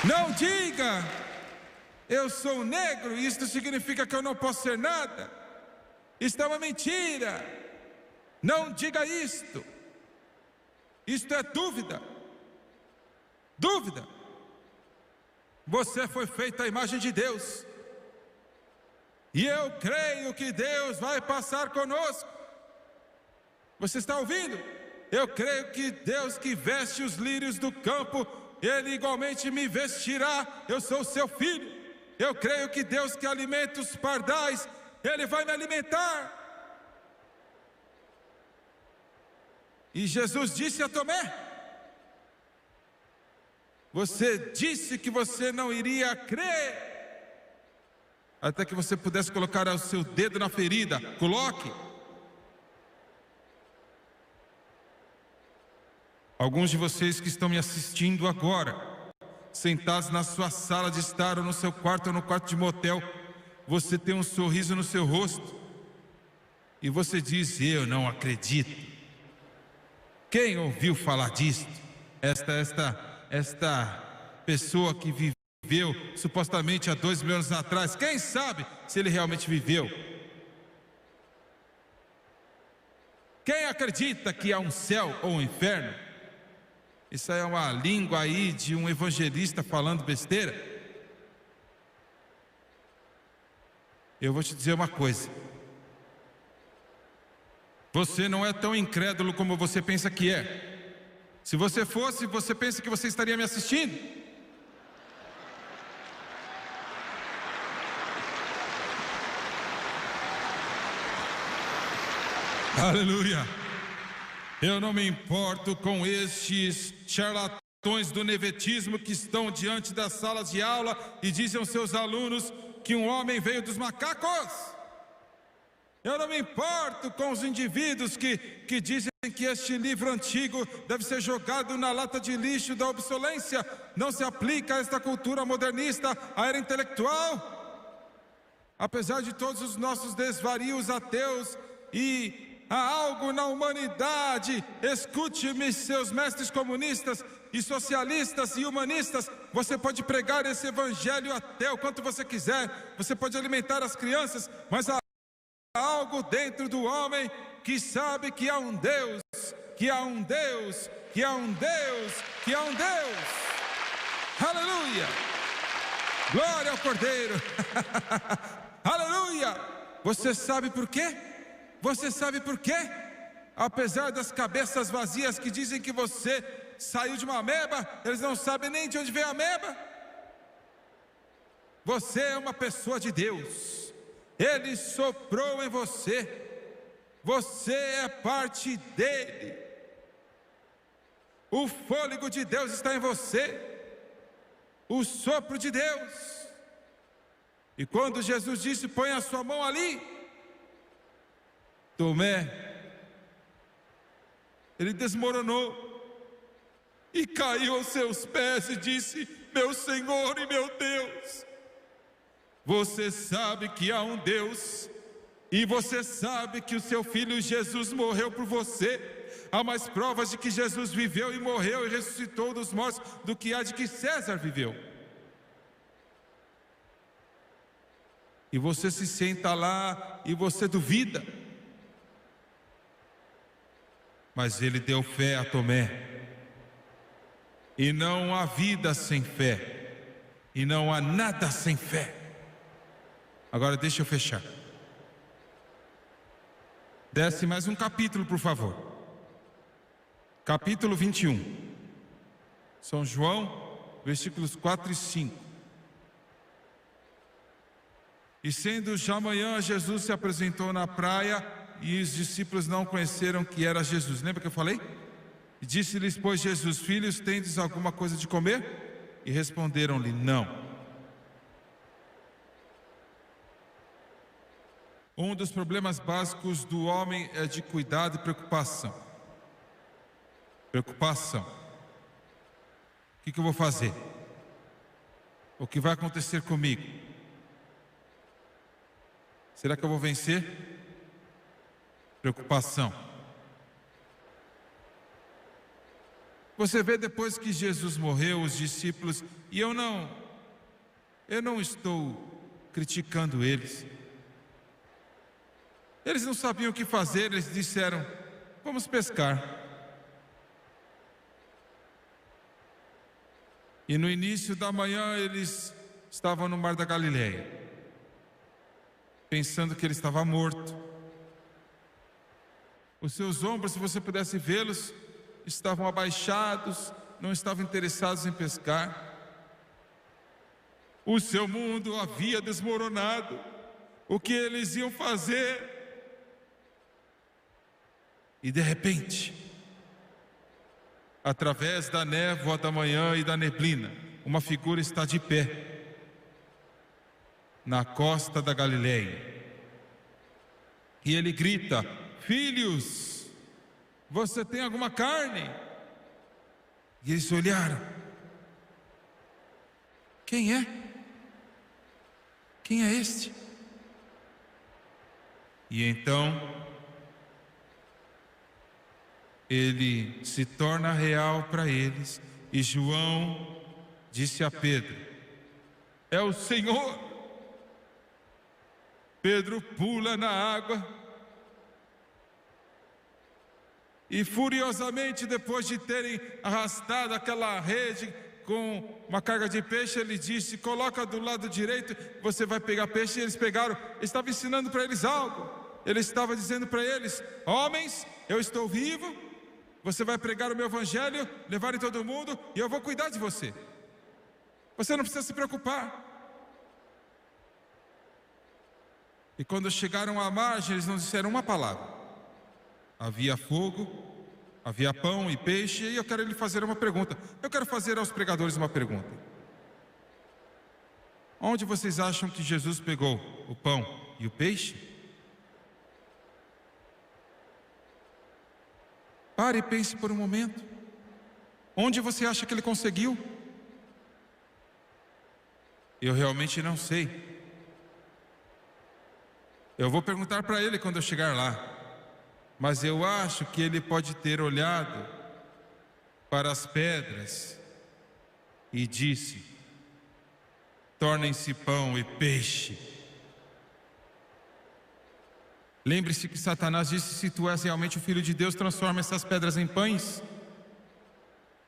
[SPEAKER 1] Não diga: eu sou negro e isto significa que eu não posso ser nada. Isto é uma mentira. Não diga isto. Isto é dúvida. Dúvida. Você foi feito à imagem de Deus. E eu creio que Deus vai passar conosco. Você está ouvindo? Eu creio que Deus que veste os lírios do campo, Ele igualmente me vestirá. Eu sou seu filho. Eu creio que Deus que alimenta os pardais, Ele vai me alimentar. E Jesus disse a Tomé: Você disse que você não iria crer, até que você pudesse colocar o seu dedo na ferida. Coloque. Alguns de vocês que estão me assistindo agora, sentados na sua sala de estar, ou no seu quarto, ou no quarto de motel, você tem um sorriso no seu rosto, e você diz: eu não acredito. Quem ouviu falar disso? Esta pessoa que viveu supostamente há 2.000 anos atrás, quem sabe se ele realmente viveu? Quem acredita que há um céu ou um inferno? Isso aí é uma língua aí de um evangelista falando besteira. Eu vou te dizer uma coisa: você não é tão incrédulo como você pensa que é. Se você fosse, você pensa que você estaria me assistindo? Aleluia! Eu não me importo com estes charlatões do nevetismo que estão diante das salas de aula e dizem aos seus alunos que um homem veio dos macacos. Eu não me importo com os indivíduos que dizem que este livro antigo deve ser jogado na lata de lixo da obsolência. Não se aplica a esta cultura modernista, à era intelectual. Apesar de todos os nossos desvarios ateus e há algo na humanidade, escute-me, seus mestres comunistas e socialistas e humanistas, você pode pregar esse evangelho até o quanto você quiser, você pode alimentar as crianças, mas há algo dentro do homem que sabe que há um Deus, que há um Deus, que há um Deus, que há um Deus. Aleluia! Glória ao Cordeiro. Aleluia! Você sabe por quê? Você sabe por quê? Apesar das cabeças vazias que dizem que você saiu de uma ameba, eles não sabem nem de onde veio a ameba. Você é uma pessoa de Deus. Ele soprou em você. Você é parte dele. O fôlego de Deus está em você. O sopro de Deus. E quando Jesus disse: põe a sua mão ali, Tomé, ele desmoronou e caiu aos seus pés e disse: meu Senhor e meu Deus. Você sabe que há um Deus, e você sabe que o seu filho Jesus morreu por você. Há mais provas de que Jesus viveu e morreu e ressuscitou dos mortos do que há de que César viveu. E você se senta lá e você duvida. Mas ele deu fé a Tomé. E não há vida sem fé. E não há nada sem fé. Agora deixa eu fechar. Desce mais um capítulo, por favor. Capítulo 21. São João, versículos 4 e 5. E sendo já manhã, Jesus se apresentou na praia, e os discípulos não conheceram que era Jesus. Lembra que eu falei? E disse-lhes, pois, Jesus: filhos, tendes alguma coisa de comer? E responderam-lhe: não. Um dos problemas básicos do homem é de cuidado e preocupação. Preocupação. O que eu vou fazer? O que vai acontecer comigo? Será que eu vou vencer? Preocupação. Você vê, depois que Jesus morreu, os discípulos, e eu não estou criticando eles. Eles não sabiam o que fazer, eles disseram: vamos pescar. E no início da manhã eles estavam no mar da Galileia, pensando que ele estava morto. Os seus ombros, se você pudesse vê-los, estavam abaixados, não estavam interessados em pescar. O seu mundo havia desmoronado. O que eles iam fazer? E de repente, através da névoa da manhã e da neblina, uma figura está de pé na costa da Galileia. E ele grita: filhos, você tem alguma carne? E eles olharam. Quem é? Quem é este? E então ele se torna real para eles. E João disse a Pedro: é o Senhor. Pedro pula na água e furiosamente, depois de terem arrastado aquela rede com uma carga de peixe, ele disse: coloca do lado direito, você vai pegar peixe. E eles pegaram. Ele estava ensinando para eles algo. Ele estava dizendo para eles: homens, eu estou vivo, você vai pregar o meu evangelho, levar em todo mundo, e eu vou cuidar de você. Você não precisa se preocupar. E quando chegaram à margem, eles não disseram uma palavra. Havia fogo, havia pão e peixe, e eu quero lhe fazer uma pergunta. Eu quero fazer aos pregadores uma pergunta. Onde vocês acham que Jesus pegou o pão e o peixe? Pare e pense por um momento. Onde você acha que ele conseguiu? Eu realmente não sei. Eu vou perguntar para ele quando eu chegar lá. Mas eu acho que ele pode ter olhado para as pedras e disse: tornem-se pão e peixe. Lembre-se que Satanás disse: se tu és realmente o Filho de Deus, transforma essas pedras em pães.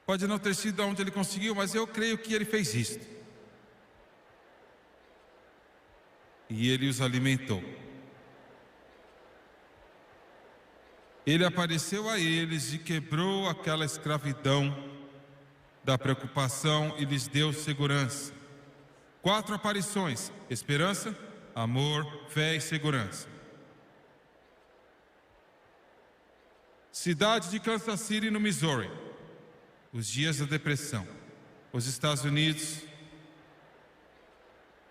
[SPEAKER 1] Pode não ter sido onde ele conseguiu, mas eu creio que ele fez isto. E ele os alimentou. Ele apareceu a eles e quebrou aquela escravidão da preocupação e lhes deu segurança. 4 aparições: esperança, amor, fé e segurança. Cidade de Kansas City, no Missouri. Os dias da depressão. Os Estados Unidos.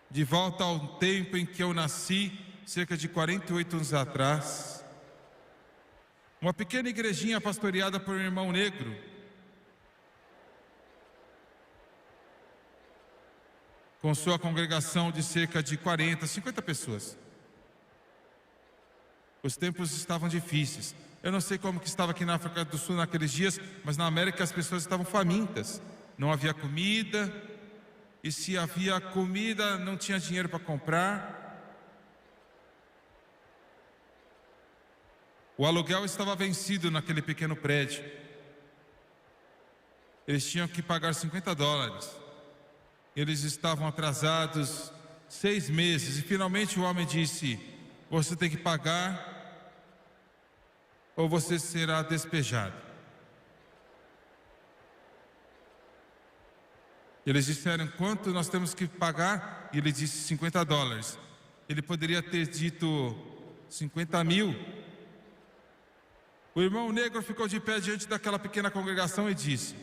[SPEAKER 1] De volta ao tempo em que eu nasci, cerca de 48 anos atrás. Uma pequena igrejinha pastoreada por um irmão negro. Com sua congregação de cerca de 40, 50 pessoas. Os tempos estavam difíceis. Eu não sei como que estava aqui na África do Sul naqueles dias, mas na América as pessoas estavam famintas. Não havia comida, e se havia comida, não tinha dinheiro para comprar. O aluguel estava vencido naquele pequeno prédio. Eles tinham que pagar $50. Eles estavam atrasados 6 meses e finalmente o homem disse: você tem que pagar ou você será despejado. Eles disseram: quanto nós temos que pagar? E ele disse $50. Ele poderia ter dito 50 mil. O irmão negro ficou de pé diante daquela pequena congregação e disse: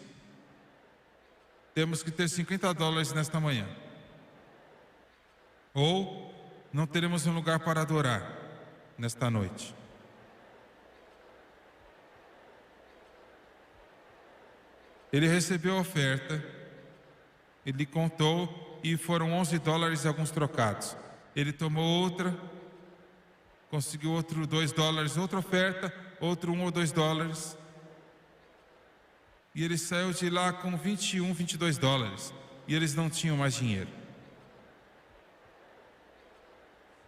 [SPEAKER 1] temos que ter $50 nesta manhã, ou não teremos um lugar para adorar nesta noite. Ele recebeu a oferta, ele contou e foram $11 e alguns trocados. Ele tomou outra, conseguiu outro $2, outra oferta, outro $1 ou $2. E ele saiu de lá com 21, $22. E eles não tinham mais dinheiro.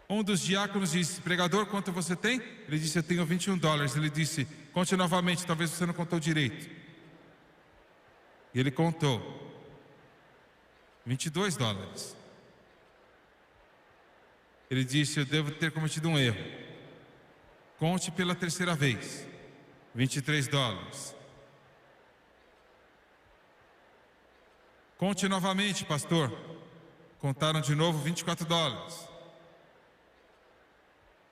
[SPEAKER 1] Um dos diáconos disse: pregador, quanto você tem? Ele disse: eu tenho $21. Ele disse: conte novamente, talvez você não contou direito. E ele contou $22. Ele disse: eu devo ter cometido um erro. Conte pela terceira vez. $23. Conte novamente, pastor. Contaram de novo $24.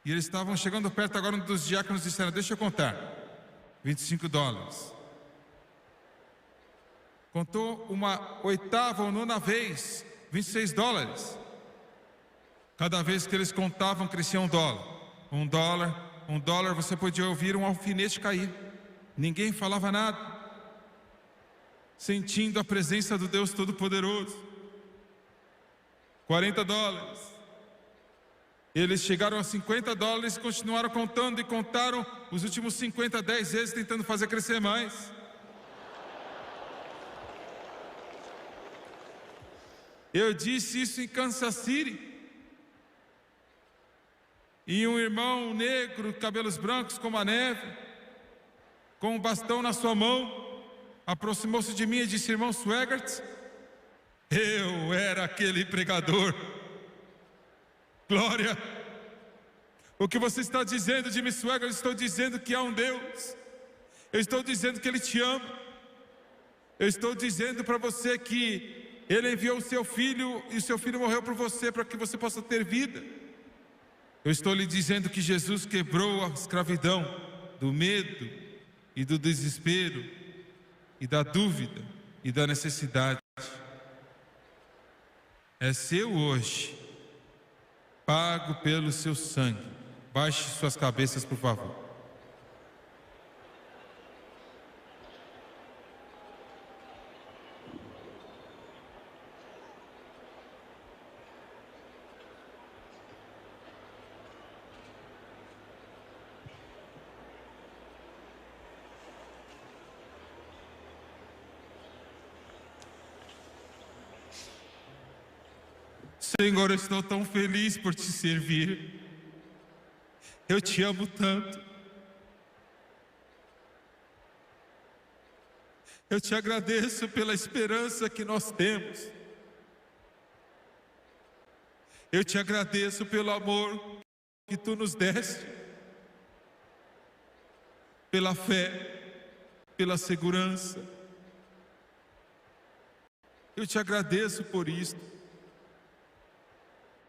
[SPEAKER 1] E eles estavam chegando perto agora. Um dos diáconos disseram: deixa eu contar. $25. Contou uma oitava ou nona vez, $26. Cada vez que eles contavam, crescia $1. $1, você podia ouvir um alfinete cair. Ninguém falava nada, sentindo a presença do Deus Todo-Poderoso. $40. Eles chegaram a $50 e continuaram contando, e contaram os últimos 50, 10 vezes, tentando fazer crescer mais. Eu disse isso em Kansas City, e um irmão negro, cabelos brancos como a neve, com um bastão na sua mão, aproximou-se de mim e disse: irmão Swaggart, eu era aquele pregador. Glória! O que você está dizendo, Jimmy Swaggart? Eu estou dizendo que há um Deus. Eu estou dizendo que Ele te ama. Eu estou dizendo para você que Ele enviou o seu filho, e o seu filho morreu por você, para que você possa ter vida. Eu estou lhe dizendo que Jesus quebrou a escravidão do medo e do desespero e da dúvida e da necessidade. É seu hoje, pago pelo seu sangue. Baixe suas cabeças, por favor. Senhor, eu estou tão feliz por te servir. Eu te amo tanto. Eu te agradeço pela esperança que nós temos. Eu te agradeço pelo amor que tu nos deste, pela fé, pela segurança. Eu te agradeço por isto.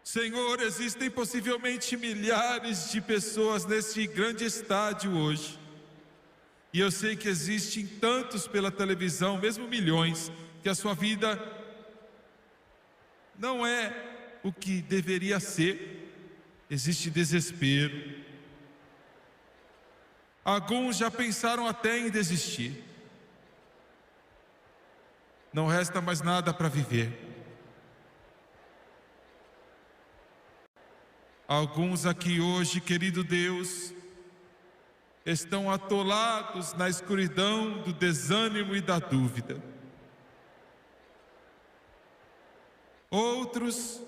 [SPEAKER 1] Senhor, existem possivelmente milhares de pessoas neste grande estádio hoje. E eu sei que existem tantos pela televisão, mesmo milhões, que a sua vida não é o que deveria ser. Existe desespero. Alguns já pensaram até em desistir. Não resta mais nada para viver. Alguns aqui hoje, querido Deus, estão atolados na escuridão do desânimo e da dúvida. Outros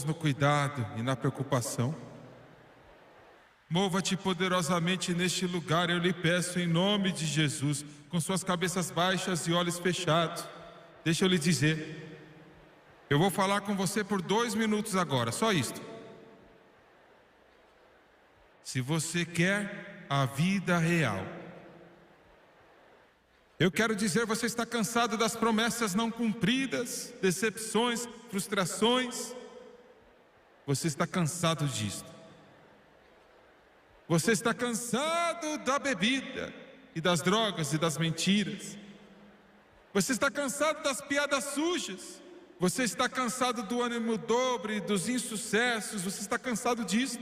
[SPEAKER 1] no cuidado e na preocupação. Mova-te poderosamente neste lugar, eu lhe peço em nome de Jesus, com suas cabeças baixas e olhos fechados. Deixa eu lhe dizer, eu vou falar com você por 2 minutos agora, só isto. Se você quer a vida real, eu quero dizer, você está cansado das promessas não cumpridas, decepções, frustrações. Você está cansado disto. Você está cansado da bebida e das drogas e das mentiras. Você está cansado das piadas sujas. Você está cansado do ânimo dobre, dos insucessos. Você está cansado disso.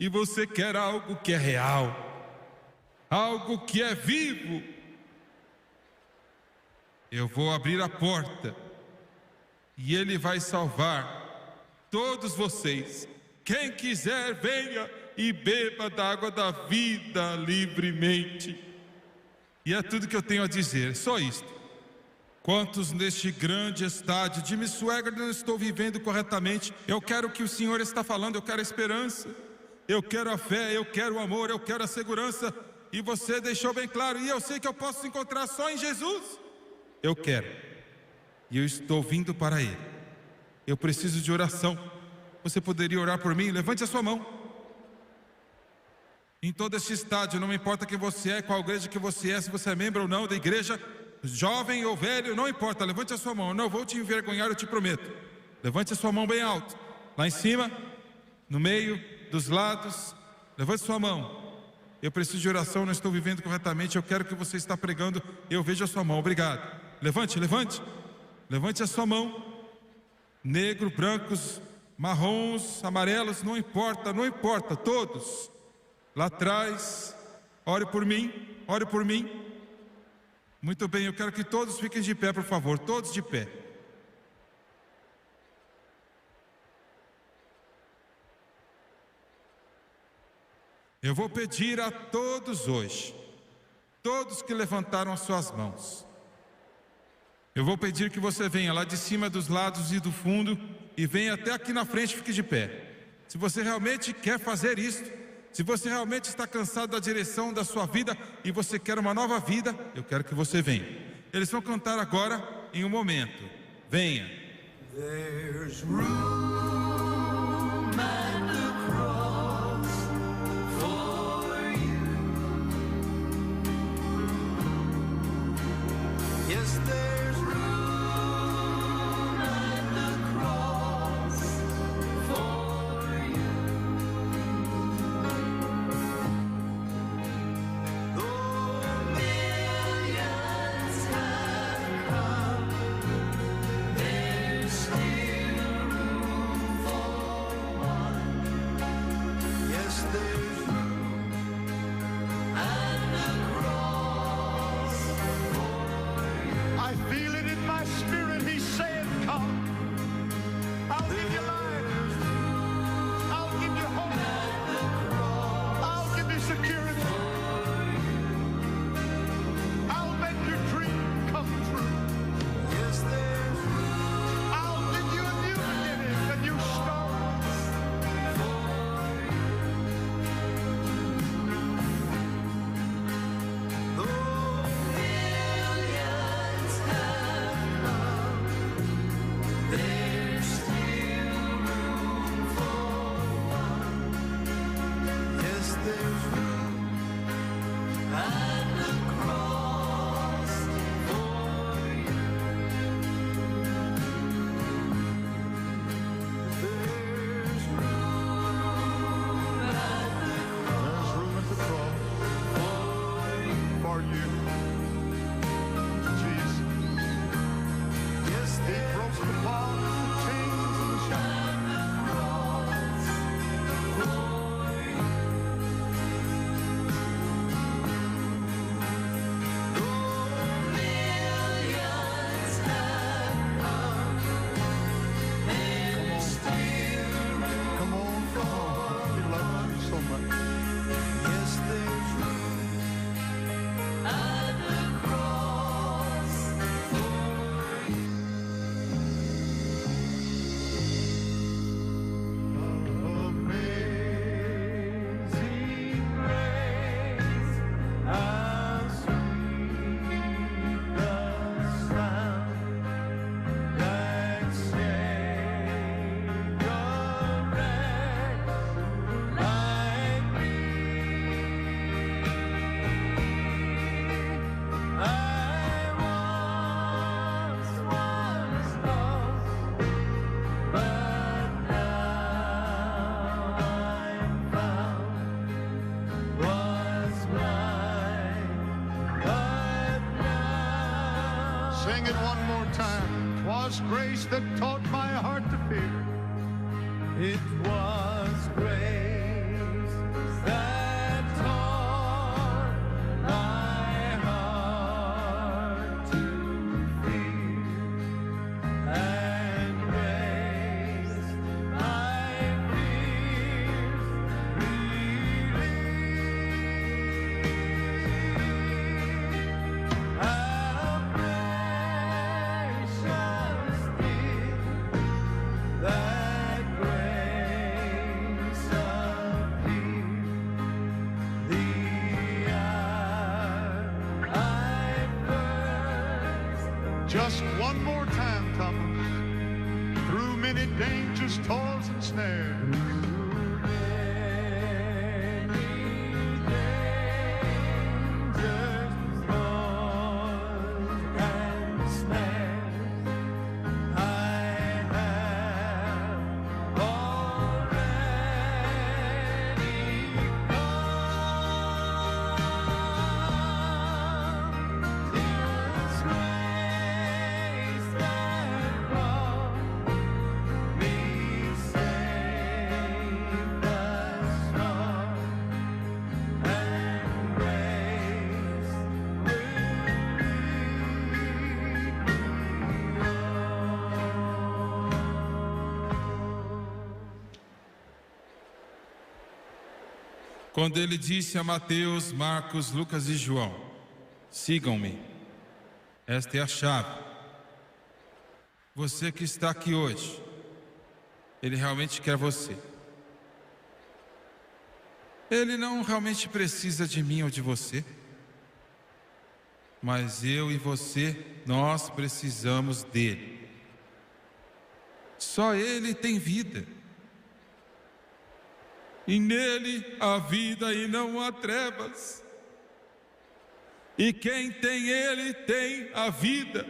[SPEAKER 1] E você quer algo que é real, algo que é vivo. Eu vou abrir a porta e Ele vai salvar todos vocês. Quem quiser, venha e beba da água da vida livremente. E é tudo que eu tenho a dizer, só isto. Quantos neste grande estádio, Jimmy Swaggart, não estou vivendo corretamente? Eu quero o que o Senhor está falando, eu quero a esperança, eu quero a fé, eu quero o amor, eu quero a segurança. E você deixou bem claro, e eu sei que eu posso encontrar só em Jesus. Eu quero, e eu estou vindo para Ele. Eu preciso de oração. Você poderia orar por mim? Levante a sua mão. Em todo este estádio, não me importa quem você é, qual igreja que você é, se você é membro ou não da igreja, jovem ou velho, não importa, levante a sua mão. Eu não vou te envergonhar, eu te prometo. Levante a sua mão bem alto, lá em cima, no meio, dos lados. Levante sua mão. Eu preciso de oração, não estou vivendo corretamente. Eu quero que você está pregando. Eu vejo a sua mão. Obrigado. Levante, levante. Levante a sua mão. Negro, brancos, marrons, amarelos, não importa, não importa. Todos. Lá atrás. Ore por mim. Ore por mim. Muito bem, eu quero que todos fiquem de pé, por favor. Todos de pé. Eu vou pedir a todos hoje, todos que levantaram as suas mãos, eu vou pedir que você venha lá de cima, dos lados e do fundo, e venha até aqui na frente e fique de pé. Se você realmente quer fazer isso, se você realmente está cansado da direção da sua vida e você quer uma nova vida, eu quero que você venha. Eles vão cantar agora em um momento. Venha.
[SPEAKER 2] There's room at the cross for you. Yes, there's room at the cross for you. Though millions have come, there's still room for one. Yes, there's room at the cross for you.
[SPEAKER 3] I feel it in my spirit. He's saying, come. I'll give you life. I'll give you hope. I'll give you security. I'll make your dream come true.
[SPEAKER 2] Yes, there's room
[SPEAKER 3] I'll give you a new beginning, a new start.
[SPEAKER 2] though millions have come, there's still room for one. Yes, there's room at the cross for you. There's room at the
[SPEAKER 3] There's room at the cross for you. Jesus.
[SPEAKER 2] yes,
[SPEAKER 3] He
[SPEAKER 2] there's
[SPEAKER 3] broke the bonds, the chains, and the shackles.
[SPEAKER 2] millions have come, there's still room.
[SPEAKER 3] Come on, come on. He loves you so much.
[SPEAKER 2] Yes, there's room at the cross for you.
[SPEAKER 3] Amazing grace, how sweet the sound that saved a wretch like me. I once was lost, but now I'm found. Was blind, but now. Sing it one more time. 'Twas grace that taught my heart to fear. It was grace that taught my heart to fear, and grace my fears relieved. How precious did that grace appear, the hour I first. Just one more time, Thomas. Through many dangers, toils, and snares.
[SPEAKER 1] quando ele disse a Mateus, Marcos, Lucas e João: sigam-me. Esta é a chave. Você que está aqui hoje, ele realmente quer você. Ele não realmente precisa de mim ou de você, mas eu e você, nós precisamos dele. Só ele tem vida, e nele há vida e não há trevas. E quem tem ele tem a vida.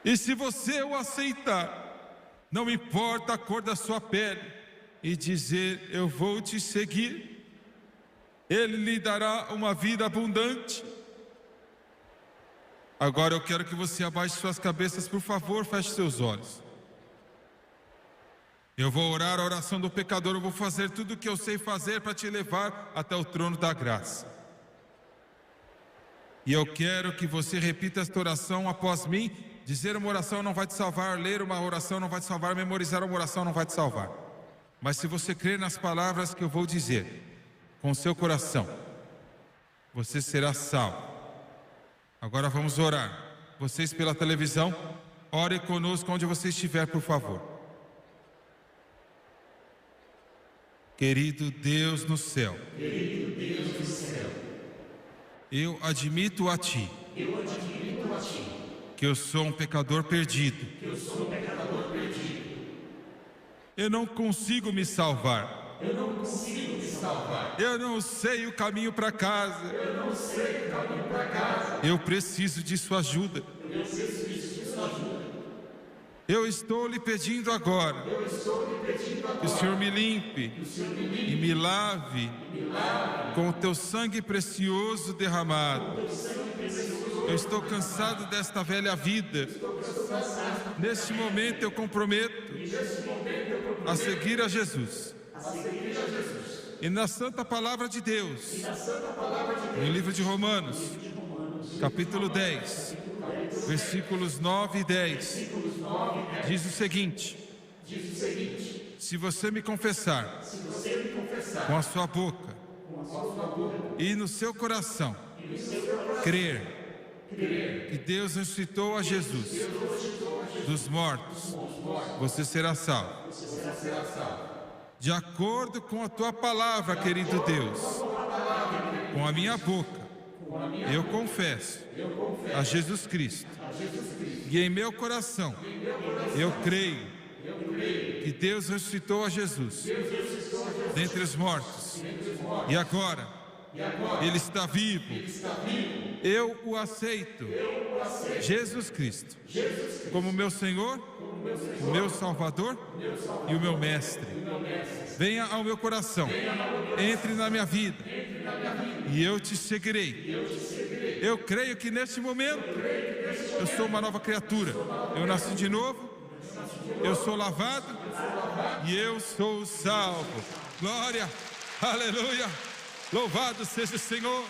[SPEAKER 1] E se você o aceitar, não importa a cor da sua pele, e dizer: eu vou te seguir, ele lhe dará uma vida abundante. Agora eu quero que você abaixe suas cabeças, por favor, feche seus olhos. Eu vou orar a oração do pecador, eu vou fazer tudo o que eu sei fazer para te levar até o trono da graça. E eu quero que você repita esta oração após mim. Dizer uma oração não vai te salvar, ler uma oração não vai te salvar, memorizar uma oração não vai te salvar. Mas se você crer nas palavras que eu vou dizer, com o seu coração, você será salvo. Agora vamos orar. Vocês pela televisão, ore conosco onde você estiver, por favor. Querido Deus no céu, eu admito a Ti, que eu sou um pecador perdido. Eu não consigo me salvar. Eu não sei o caminho para casa. Eu preciso de sua ajuda. Eu estou lhe pedindo agora que o Senhor me limpe e me lave com o teu sangue precioso derramado. Eu estou cansado desta velha vida. Neste momento eu comprometo a seguir a Jesus. E na santa palavra de Deus, no livro de Romanos, capítulo 10, versículos 9 e 10, diz o seguinte: se você me confessar com a sua boca e no seu coração crer que Deus ressuscitou a Jesus dos mortos, você será salvo. De acordo com a tua palavra, querido Deus, com a minha boca eu confesso a Jesus Cristo, e em meu coração eu creio que Deus ressuscitou a Jesus dentre os mortos, e agora Ele está vivo. Eu o aceito, Jesus Cristo, como meu Senhor, o meu Salvador e o meu Mestre. Venha ao meu coração, entre na minha vida, e eu te seguirei. Eu creio que neste momento eu sou uma nova criatura. Eu nasci de novo, eu sou lavado e eu sou salvo. Glória, aleluia, louvado seja o Senhor.